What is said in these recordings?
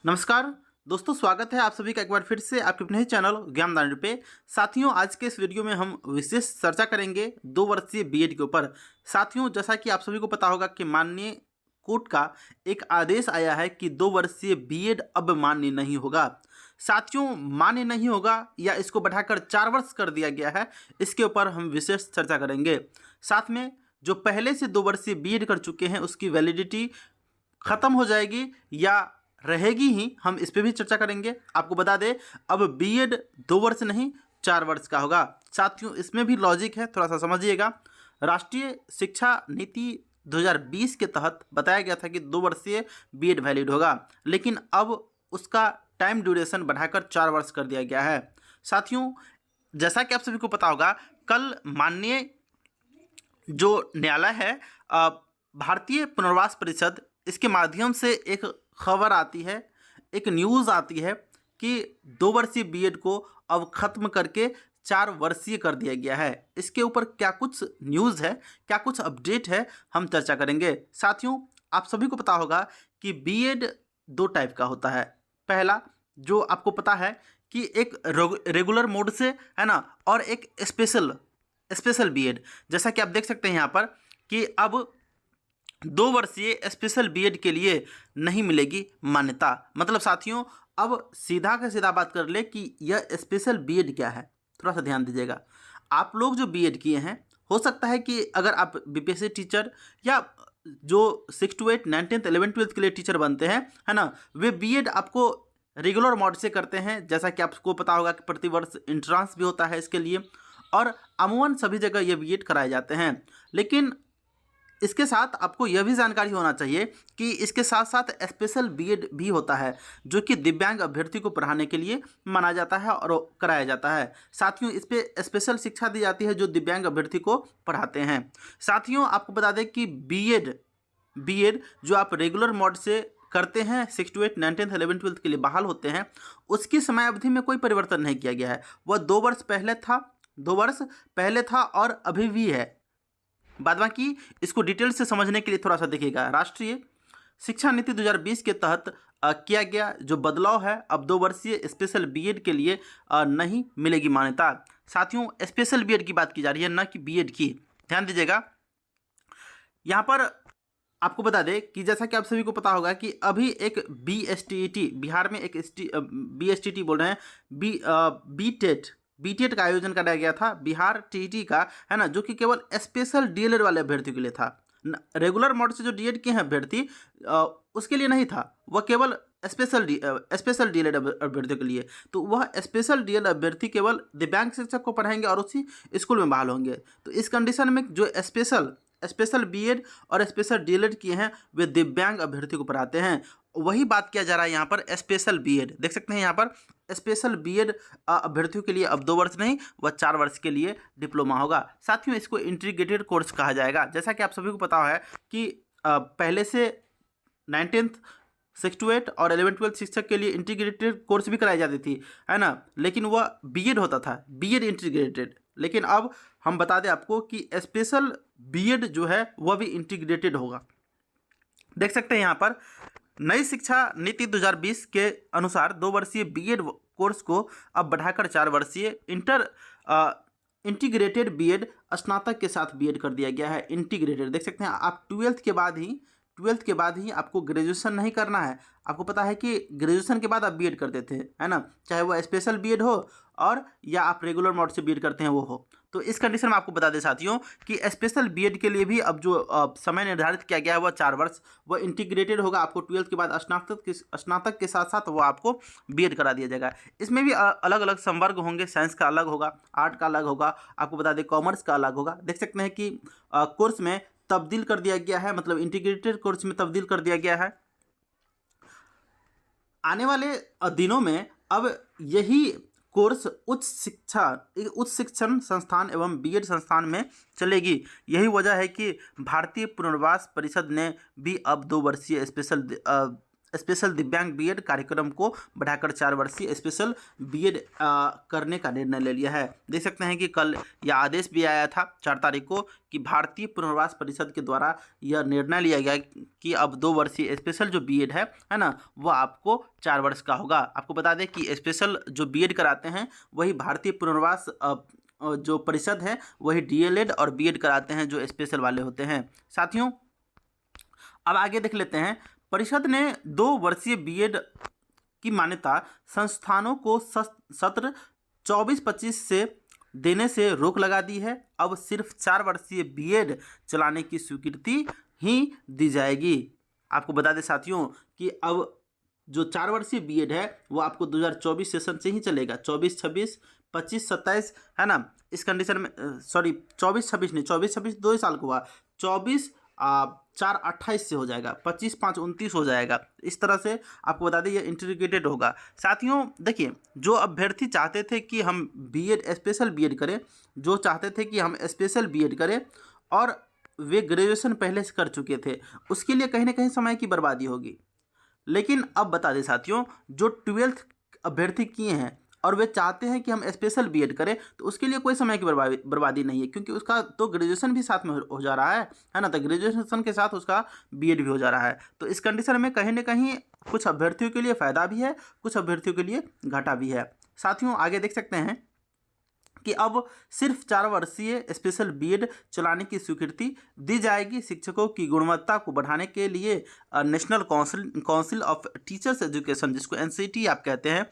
नमस्कार दोस्तों, स्वागत है आप सभी का एक बार फिर से आपके अपने ही चैनल ज्ञानदान पे। साथियों, आज के इस वीडियो में हम विशेष चर्चा करेंगे 2 वर्षीय बीएड के ऊपर। साथियों, जैसा कि आप सभी को पता होगा कि माननीय कोर्ट का एक आदेश आया है कि 2 वर्षीय बीएड अब मान्य नहीं होगा। साथियों, मान्य नहीं होगा या इसको बढ़ाकर 4 वर्ष कर दिया गया है, इसके ऊपर हम विशेष चर्चा करेंगे। साथ में जो पहले से 2 वर्षीय बीएड कर चुके हैं उसकी वैलिडिटी खत्म हो जाएगी या रहेगी ही, हम इस पे भी चर्चा करेंगे। आपको बता दें, अब बीएड 2 वर्ष नहीं 4 वर्ष का होगा। साथियों, इसमें भी लॉजिक है, थोड़ा सा समझिएगा। राष्ट्रीय शिक्षा नीति 2020 के तहत बताया गया था कि 2 वर्षीय बीएड वैलिड होगा, लेकिन अब उसका टाइम ड्यूरेशन बढ़ाकर 4 वर्ष कर दिया गया है। साथियों, जैसा कि आप सभी को पता होगा, कल माननीय जो न्यायालय है भारतीय पुनर्वास परिषद, इसके माध्यम से एक खबर आती है, एक न्यूज़ आती है कि 2 वर्षीय बीएड को अब खत्म करके 4 वर्षीय कर दिया गया है। इसके ऊपर क्या कुछ न्यूज़ है, क्या कुछ अपडेट है, हम चर्चा करेंगे। साथियों, आप सभी को पता होगा कि बीएड 2 टाइप का होता है। पहला, जो आपको पता है कि एक रेगुलर मोड से है ना, और एक स्पेशल बीएड। जैसा कि आप देख सकते हैं यहाँ पर कि अब 2 वर्षीय स्पेशल बीएड के लिए नहीं मिलेगी मान्यता। मतलब साथियों, अब सीधा का सीधा बात कर ले कि यह स्पेशल बीएड क्या है। थोड़ा सा ध्यान दीजिएगा। आप लोग जो बीएड किए हैं, हो सकता है कि अगर आप बीपीएससी टीचर या जो 6 to 8 9th 11th 12th के लिए टीचर बनते हैं, है ना, वे बीएड आपको रेगुलर मोड से करते हैं। जैसा कि आपको पता होगा कि प्रतिवर्ष इंट्रांस भी होता है इसके लिए, और अमूमन सभी जगह ये बीएड कराए जाते हैं। लेकिन इसके साथ आपको यह भी जानकारी होना चाहिए कि इसके साथ साथ स्पेशल बीएड भी होता है, जो कि दिव्यांग अभ्यर्थी को पढ़ाने के लिए माना जाता है और कराया जाता है। साथियों, इस पे स्पेशल शिक्षा दी जाती है जो दिव्यांग अभ्यर्थी को पढ़ाते हैं। साथियों, आपको बता दें कि बीएड जो आप रेगुलर मोड से करते हैं, 6 to 8 9th 10th 11th 12th के लिए बहाल होते हैं, उसकी समय अवधि में कोई परिवर्तन नहीं किया गया है। वह 2 वर्ष पहले था, 2 वर्ष पहले था और अभी भी है। बाद बाकी इसको डिटेल से समझने के लिए थोड़ा सा देखिएगा। राष्ट्रीय शिक्षा नीति 2020 के तहत किया गया जो बदलाव है, अब 2 वर्षीय स्पेशल बीएड के लिए नहीं मिलेगी मान्यता। साथियों, स्पेशल बीएड की बात की जा रही है, न कि बीएड की। ध्यान दीजिएगा। यहाँ पर आपको बता दें कि जैसा कि आप सभी को पता होगा कि अभी एक बीएसटीईटी, बिहार में एक बीएसटीटी बोल रहे हैं, बीटेट का आयोजन कराया गया था, बिहार टीटी का, है ना, जो कि केवल स्पेशल डीएलएड वाले अभ्यर्थियों के लिए था। रेगुलर मोड से जो डीएड किए हैं अभ्यर्थी, उसके लिए नहीं था, वह केवल स्पेशल डीएलएड अभ्यर्थियों के लिए। तो वह स्पेशल डीएलएड अभ्यर्थी केवल दिव्यांग शिक्षक को पढ़ाएंगे और उसी स्कूल में बहाल होंगे। तो इस कंडीशन में जो स्पेशल बीएड और स्पेशल डीएलएड किए हैं, वे दिव्यांग अभ्यर्थी को पढ़ाते हैं। वही बात किया जा रहा है यहाँ पर स्पेशल बीएड। देख सकते हैं यहाँ पर स्पेशल बीएड अभ्यर्थियों के लिए अब 2 वर्ष नहीं, वह 4 वर्ष के लिए डिप्लोमा होगा। साथियों, इसको इंटीग्रेटेड कोर्स कहा जाएगा। जैसा कि आप सभी को पता है कि पहले से 9th 10th 6 to 8 और 11th 12th शिक्षक के लिए इंटीग्रेटेड कोर्स भी कराई जाती थी, है ना, लेकिन वह बीएड होता था, बीएड इंटीग्रेटेड। लेकिन अब हम बता दें आपको कि स्पेशल बीएड जो है वह भी इंटीग्रेटेड होगा। देख सकते हैं यहाँ पर नई शिक्षा नीति 2020 के अनुसार 2 वर्षीय बीएड कोर्स को अब बढ़ाकर 4 वर्षीय इंटीग्रेटेड बीएड स्नातक के साथ बीएड कर दिया गया है। इंटीग्रेटेड देख सकते हैं आप, 12th के बाद ही आपको ग्रेजुएशन नहीं करना है। आपको पता है कि ग्रेजुएशन के बाद आप बीएड करते थे, है ना, चाहे वो स्पेशल बीएड हो और या आप रेगुलर मोड से बीएड करते हैं वो हो। तो इस कंडीशन में आपको बता दें साथियों कि स्पेशल बीएड के लिए भी अब जो समय निर्धारित किया गया है वह 4 वर्ष, वह इंटीग्रेटेड होगा। आपको 12th के बाद स्नातक के साथ साथ वो आपको बीएड करा दिया जाएगा। इसमें भी अलग अलग संवर्ग होंगे, साइंस का अलग होगा, आर्ट का अलग होगा, आपको बता दें कॉमर्स का अलग होगा। देख सकते हैं कि कोर्स में तब्दील कर दिया गया है, मतलब इंटीग्रेटेड कोर्स में तब्दील कर दिया गया है। आने वाले दिनों में अब यही कोर्स उच्च शिक्षण संस्थान एवं बीएड संस्थान में चलेगी। यही वजह है कि भारतीय पुनर्वास परिषद ने भी अब 2 वर्षीय स्पेशल दिव्यांग बीएड कार्यक्रम को बढ़ाकर 4 वर्षीय स्पेशल बीएड करने का निर्णय ले लिया है। देख सकते हैं कि कल यह आदेश भी आया था 4 तारीख को कि भारतीय पुनर्वास परिषद के द्वारा यह निर्णय लिया गया कि अब 2 वर्षीय स्पेशल जो बीएड है ना, वह आपको 4 वर्ष का होगा। आपको बता दें कि स्पेशल जो बीएड कराते हैं वही भारतीय पुनर्वास जो परिषद है वही डीएलएड और बीएड कराते हैं जो स्पेशल वाले होते हैं। साथियों, अब आगे देख लेते हैं। परिषद ने 2 वर्षीय बीएड की मान्यता संस्थानों को सत्र 24-25 से देने से रोक लगा दी है। अब सिर्फ 4 वर्षीय बीएड चलाने की स्वीकृति ही दी जाएगी। आपको बता दें साथियों कि अब जो 4 वर्षीय बीएड है वो आपको 2024 सेशन से ही चलेगा। 24-26, 25-27 है ना, इस कंडीशन में 24-26 नहीं, 24-26 2 ही साल को हुआ, 24-4-28 से हो जाएगा, 25-5-29 हो जाएगा। इस तरह से आपको बता दें ये इंटीग्रेटेड होगा। साथियों देखिए, जो अभ्यर्थी चाहते थे कि हम बीएड स्पेशल बीएड करें, जो चाहते थे कि हम स्पेशल बीएड करें और वे ग्रेजुएशन पहले से कर चुके थे, उसके लिए कहीं ना कहीं समय की बर्बादी होगी। लेकिन अब बता दें साथियों, जो 12th अभ्यर्थी किए हैं और वे चाहते हैं कि हम स्पेशल बीएड करें, तो उसके लिए कोई समय की बर्बादी नहीं है, क्योंकि उसका तो ग्रेजुएशन भी साथ में हो जा रहा है ना, तो ग्रेजुएशन के साथ उसका बीएड भी हो जा रहा है। तो इस कंडीशन में कहीं ना कहीं कुछ अभ्यर्थियों के लिए फ़ायदा भी है, कुछ अभ्यर्थियों के लिए घाटा भी है। साथियों आगे देख सकते हैं कि अब सिर्फ 4 वर्षीय स्पेशल बीएड चलाने की स्वीकृति दी जाएगी। शिक्षकों की गुणवत्ता को बढ़ाने के लिए national council of teachers education, जिसको एनसीटी आप कहते हैं,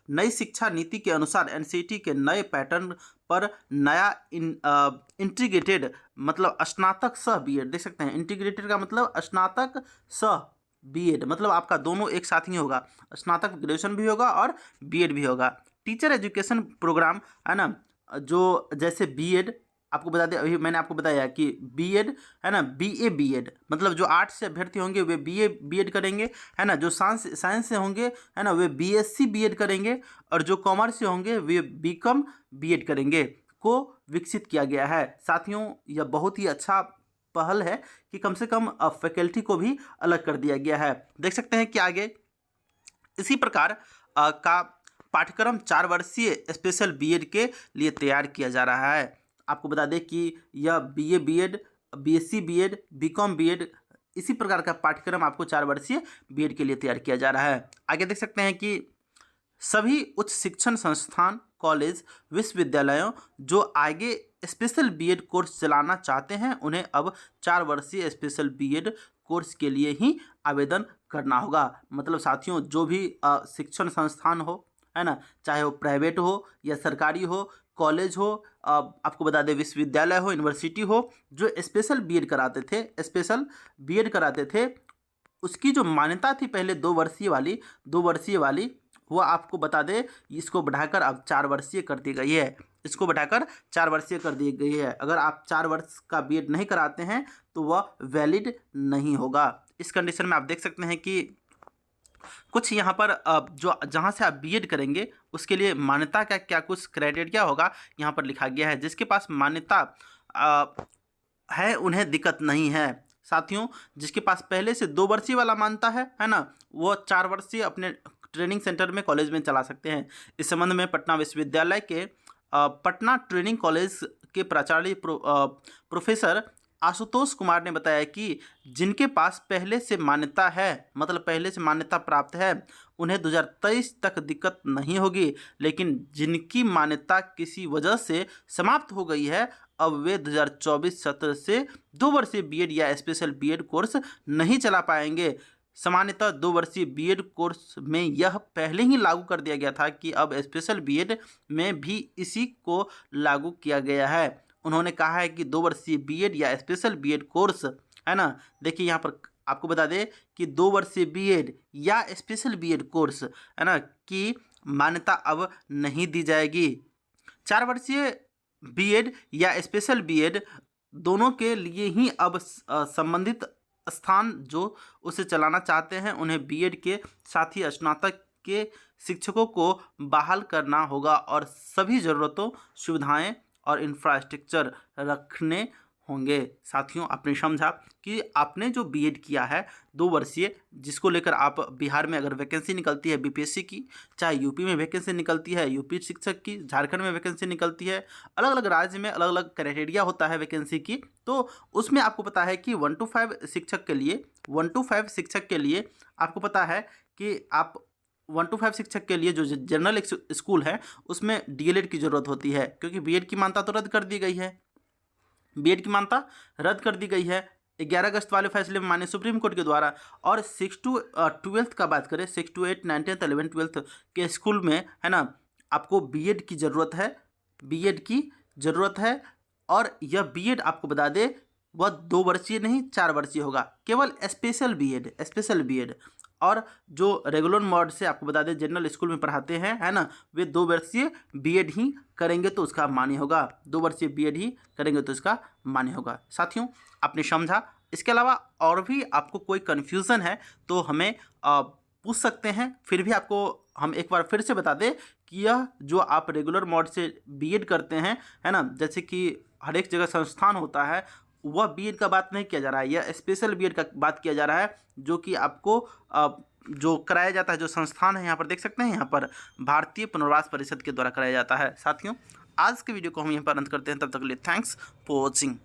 नई शिक्षा नीति के अनुसार एनसीटी के नए पैटर्न पर नया इंटीग्रेटेड मतलब स्नातक सह बीएड, देख सकते हैं इंटीग्रेटेड का मतलब स्नातक सह बीएड, मतलब आपका दोनों एक साथ ही होगा, स्नातक ग्रेजुएशन भी होगा और बीएड भी होगा। टीचर एजुकेशन प्रोग्राम है ना, जो जैसे बीएड आपको बता दें, अभी मैंने आपको बताया कि बीएड है ना, बीए बीएड मतलब जो आर्ट्स से अभ्यर्थी होंगे वे बीए बीएड करेंगे, है ना, जो साइंस से होंगे है ना वे बीएससी बीएड करेंगे, और जो कॉमर्स से होंगे वे बीकॉम बीएड करेंगे, को विकसित किया गया है। साथियों यह बहुत ही अच्छा पहल है कि कम से कम फैकल्टी को भी अलग कर दिया गया है। देख सकते हैं कि आगे इसी प्रकार का पाठ्यक्रम 4 वर्षीय स्पेशल बीएड के लिए तैयार किया जा रहा है। आपको बता दें कि यह BA BEd, BSc BEd, BCom BEd, इसी प्रकार का पाठ्यक्रम आपको 4 वर्षीय बीएड के लिए तैयार किया जा रहा है। आगे देख सकते हैं कि सभी उच्च शिक्षण संस्थान, कॉलेज, विश्वविद्यालयों जो आगे स्पेशल बीएड कोर्स चलाना चाहते हैं उन्हें अब 4 वर्षीय स्पेशल बीएड कोर्स के लिए ही आवेदन करना होगा। मतलब साथियों जो भी शिक्षण संस्थान हो, है ना, चाहे वो प्राइवेट हो या सरकारी हो, कॉलेज हो, आपको बता दें विश्वविद्यालय हो, यूनिवर्सिटी हो, जो स्पेशल बीएड कराते थे उसकी जो मान्यता थी पहले 2 वर्षीय वाली वो आपको बता दें इसको बढ़ाकर अब 4 वर्षीय कर दी गई है। इसको बढ़ाकर 4 वर्षीय कर दी गई है। अगर आप 4 वर्ष का बीएड नहीं कराते हैं तो वह वैलिड नहीं होगा। इस कंडीशन में आप देख सकते हैं कि कुछ यहाँ पर जो जहाँ से आप बीएड करेंगे उसके लिए मान्यता का क्या कुछ क्राइटेरिया होगा यहाँ पर लिखा गया है। जिसके पास मान्यता है उन्हें दिक्कत नहीं है। साथियों जिसके पास पहले से 2 वर्षीय वाला मान्यता है ना, वो 4 वर्षीय अपने ट्रेनिंग सेंटर में कॉलेज में चला सकते हैं। इस संबंध में पटना विश्वविद्यालय के पटना ट्रेनिंग कॉलेज के प्राचार्य प्रोफेसर आशुतोष कुमार ने बताया कि जिनके पास पहले से मान्यता है, मतलब पहले से मान्यता प्राप्त है, उन्हें 2023 तक दिक्कत नहीं होगी, लेकिन जिनकी मान्यता किसी वजह से समाप्त हो गई है अब वे 2024 सत्र से 2 वर्षीय बीएड या स्पेशल बीएड कोर्स नहीं चला पाएंगे। सामान्यतः 2 वर्षीय बीएड कोर्स में यह पहले ही लागू कर दिया गया था कि अब स्पेशल बीएड में भी इसी को लागू किया गया है। उन्होंने कहा है कि 2 वर्षीय बीएड या स्पेशल बीएड कोर्स है ना, देखिए यहाँ पर आपको बता दें कि 2 वर्षीय बीएड या स्पेशल बीएड कोर्स है ना की मान्यता अब नहीं दी जाएगी। 4 वर्षीय बीएड या स्पेशल बीएड दोनों के लिए ही अब संबंधित स्थान जो उसे चलाना चाहते हैं उन्हें बीएड के साथ ही स्नातक के शिक्षकों को बहाल करना होगा और सभी ज़रूरतों, सुविधाएं और इंफ्रास्ट्रक्चर रखने होंगे। साथियों, आपने समझा कि आपने जो बीएड किया है 2 वर्षीय, जिसको लेकर आप बिहार में अगर वैकेंसी निकलती है बीपीएससी की, चाहे यूपी में वैकेंसी निकलती है यूपी शिक्षक की, झारखंड में वैकेंसी निकलती है, अलग अलग राज्य में अलग अलग क्राइटेरिया होता है वैकेंसी की, तो उसमें आपको पता है कि 1 to 5 शिक्षक के लिए 1 to 5 शिक्षक के लिए आपको पता है कि आप 1 to 5 शिक्षक के लिए जो जनरल स्कूल है उसमें डीएलएड की ज़रूरत होती है, क्योंकि बीएड की मान्यता तो रद्द कर दी गई है। बीएड की मान्यता रद्द कर दी गई है 11 अगस्त वाले फैसले में माननीय सुप्रीम कोर्ट के द्वारा। और 6 to 12 का बात करें, 6 to 8, 9, 10, 11, 12 के स्कूल में है ना, आपको बीएड की ज़रूरत है, बीएड की ज़रूरत है। और यह बीएड आपको बता दे वह 2 वर्षीय नहीं 4 वर्षीय होगा, केवल स्पेशल बीएड, स्पेशल बीएड। और जो रेगुलर मोड से आपको बता दें जनरल स्कूल में पढ़ाते हैं है ना, वे 2 वर्षीय बीएड ही करेंगे तो उसका मान्य होगा, 2 वर्षीय बीएड ही करेंगे तो इसका मान्य होगा। साथियों, आपने समझा। इसके अलावा और भी आपको कोई कन्फ्यूज़न है तो हमें पूछ सकते हैं। फिर भी आपको हम एक बार फिर से बता दें कि यह जो आप रेगुलर मोड से बीएड करते हैं है ना, जैसे कि हर एक जगह संस्थान होता है, वह बीएड का बात नहीं किया जा रहा है, यह स्पेशल बीएड का बात किया जा रहा है, जो कि आपको जो कराया जाता है, जो संस्थान है यहाँ पर देख सकते हैं, यहाँ पर भारतीय पुनर्वास परिषद के द्वारा कराया जाता है। साथियों, आज के वीडियो को हम यहाँ पर अंत करते हैं, तब तक के लिए थैंक्स फॉर वॉचिंग।